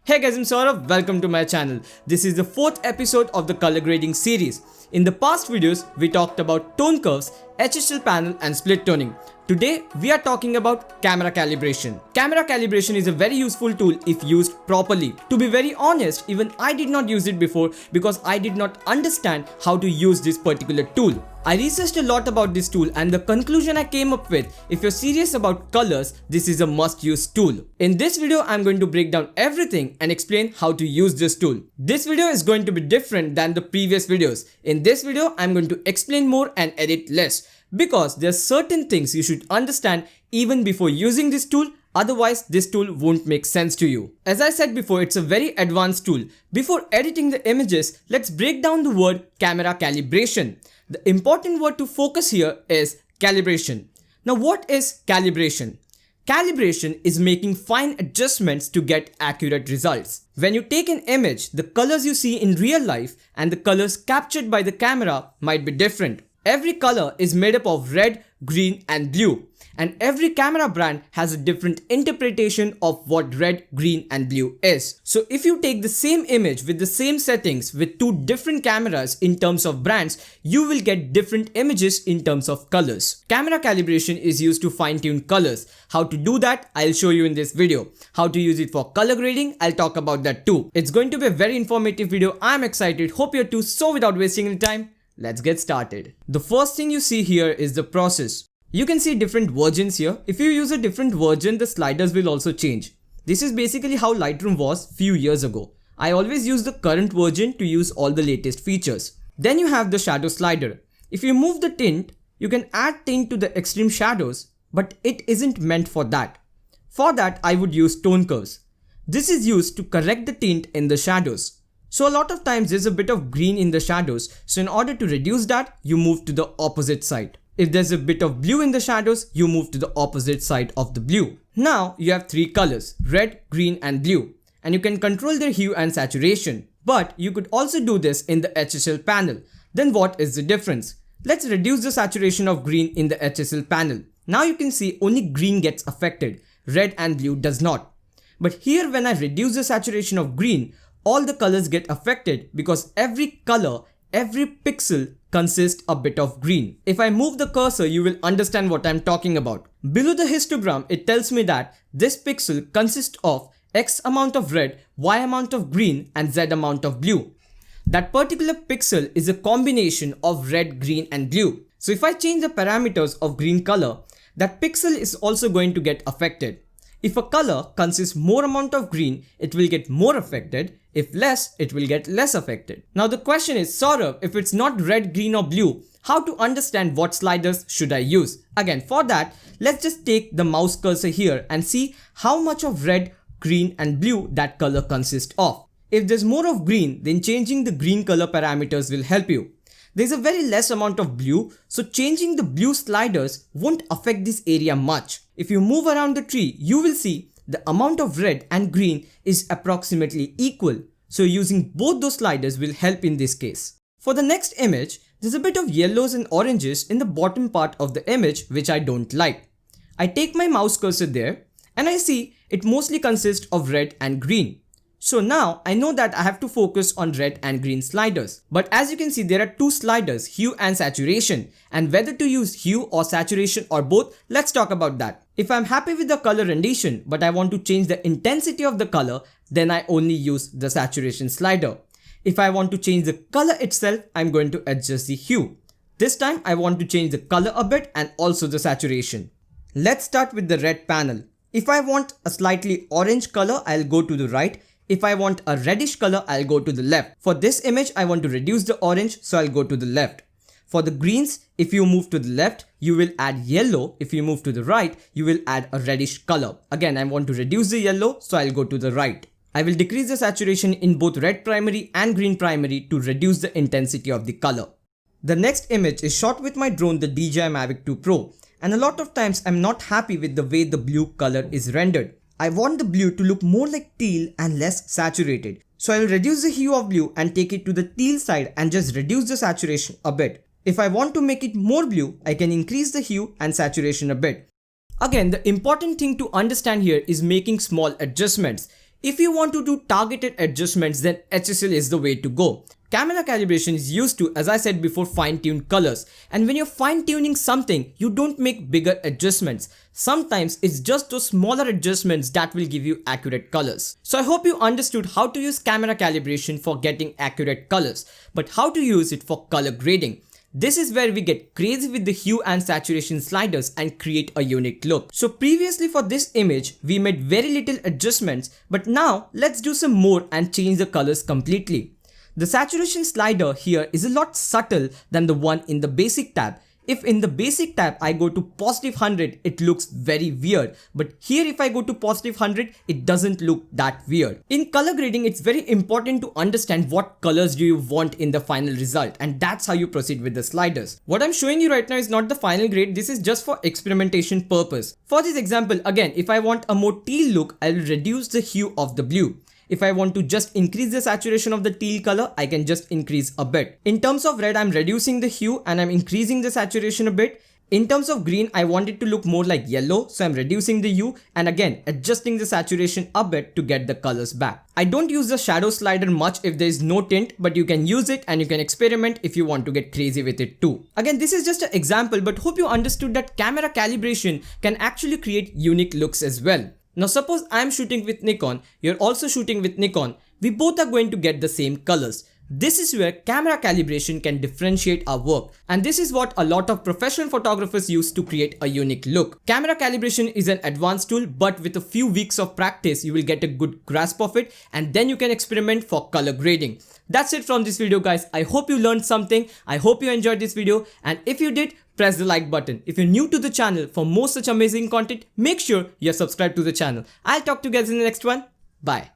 Hey guys, I'm Saurav, welcome to my channel. This is the 4th episode of the color grading series. In the past videos, we talked about tone curves, HSL panel and split toning. Today, we are talking about camera calibration. Camera calibration is a very useful tool if used properly. To be very honest, even I did not use it before because I did not understand how to use this particular tool. I researched a lot about this tool and the conclusion I came up with, if you're serious about colors, this is a must-use tool. In this video, I'm going to break down everything and explain how to use this tool. This video is going to be different than the previous videos. In this video, I'm going to explain more and edit less because there are certain things you should understand even before using this tool. Otherwise, this tool won't make sense to you. As I said before, it's a very advanced tool. Before editing the images, let's break down the word camera calibration. The important word to focus here is calibration. Now, what is calibration? Calibration is making fine adjustments to get accurate results. When you take an image, the colors you see in real life and the colors captured by the camera might be different. Every color is made up of red, green and blue. And every camera brand has a different interpretation of what red, green and blue is. So if you take the same image with the same settings with two different cameras in terms of brands, you will get different images in terms of colors. Camera calibration is used to fine-tune colors. How to do that, I'll show you in this video. How to use it for color grading, I'll talk about that too. It's going to be a very informative video. I'm excited. Hope you're too. So without wasting any time, let's get started. The first thing you see here is the process. You can see different versions here. If you use a different version, the sliders will also change. This is basically how Lightroom was few years ago. I always use the current version to use all the latest features. Then you have the shadow slider. If you move the tint, you can add tint to the extreme shadows, but it isn't meant for that. For that, I would use tone curves. This is used to correct the tint in the shadows. So a lot of times there's a bit of green in the shadows. So in order to reduce that, you move to the opposite side. If there's a bit of blue in the shadows, you move to the opposite side of the blue. Now you have three colors, red, green and blue. And you can control their hue and saturation. But you could also do this in the HSL panel. Then what is the difference? Let's reduce the saturation of green in the HSL panel. Now you can see only green gets affected, red and blue does not. But here when I reduce the saturation of green, all the colors get affected because every color, every pixel consists a bit of green. If I move the cursor, you will understand what I'm talking about. Below the histogram, it tells me that this pixel consists of X amount of red, Y amount of green and Z amount of blue. That particular pixel is a combination of red, green and blue. So if I change the parameters of green color, that pixel is also going to get affected. If a color consists more amount of green, it will get more affected. If less, it will get less affected. Now the question is, Saurav, if it's not red, green or blue, how to understand what sliders should I use? Again, for that, let's just take the mouse cursor here and see how much of red, green and blue that color consists of. If there's more of green, then changing the green color parameters will help you. There's a very less amount of blue, so changing the blue sliders won't affect this area much. If you move around the tree, you will see the amount of red and green is approximately equal. So using both those sliders will help in this case. For the next image, there's a bit of yellows and oranges in the bottom part of the image which I don't like. I take my mouse cursor there and I see it mostly consists of red and green. So now I know that I have to focus on red and green sliders. But as you can see, there are two sliders, hue and saturation. And whether to use hue or saturation or both, let's talk about that. If I'm happy with the color rendition, but I want to change the intensity of the color, then I only use the saturation slider. If I want to change the color itself, I'm going to adjust the hue. This time I want to change the color a bit and also the saturation. Let's start with the red panel. If I want a slightly orange color, I'll go to the right. If I want a reddish color, I'll go to the left. For this image, I want to reduce the orange, so I'll go to the left. For the greens, if you move to the left, you will add yellow. If you move to the right, you will add a reddish color. Again, I want to reduce the yellow, so I'll go to the right. I will decrease the saturation in both red primary and green primary to reduce the intensity of the color. The next image is shot with my drone, the DJI Mavic 2 Pro. And a lot of times, I'm not happy with the way the blue color is rendered. I want the blue to look more like teal and less saturated. So I will reduce the hue of blue and take it to the teal side and just reduce the saturation a bit. If I want to make it more blue, I can increase the hue and saturation a bit. Again, the important thing to understand here is making small adjustments. If you want to do targeted adjustments, then HSL is the way to go. Camera calibration is used to, as I said before, fine-tune colors. And when you're fine-tuning something, you don't make bigger adjustments. Sometimes it's just those smaller adjustments that will give you accurate colors. So I hope you understood how to use camera calibration for getting accurate colors, but how to use it for color grading. This is where we get crazy with the hue and saturation sliders and create a unique look. So previously for this image, we made very little adjustments, but now let's do some more and change the colors completely. The saturation slider here is a lot subtle than the one in the basic tab. If in the basic tab I go to positive 100, it looks very weird. But here if I go to positive 100, it doesn't look that weird. In color grading, it's very important to understand what colors do you want in the final result. And that's how you proceed with the sliders. What I'm showing you right now is not the final grade. This is just for experimentation purpose. For this example, again, if I want a more teal look, I'll reduce the hue of the blue. If I want to just increase the saturation of the teal color, I can just increase a bit. In terms of red, I'm reducing the hue and I'm increasing the saturation a bit. In terms of green, I want it to look more like yellow, so I'm reducing the hue and again adjusting the saturation a bit to get the colors back. I don't use the shadow slider much if there is no tint, but you can use it and you can experiment if you want to get crazy with it too. Again, this is just an example, but hope you understood that camera calibration can actually create unique looks as well. Now suppose I am shooting with Nikon, you're also shooting with Nikon, we both are going to get the same colors. This is where camera calibration can differentiate our work, and this is what a lot of professional photographers use to create a unique look. Camera calibration is an advanced tool, but with a few weeks of practice you will get a good grasp of it and then you can experiment for color grading. That's it from this video guys. I hope you learned something. I hope you enjoyed this video, and if you did, press the like button. If you're new to the channel, for more such amazing content, make sure you're subscribed to the channel. I'll talk to you guys in the next one. Bye.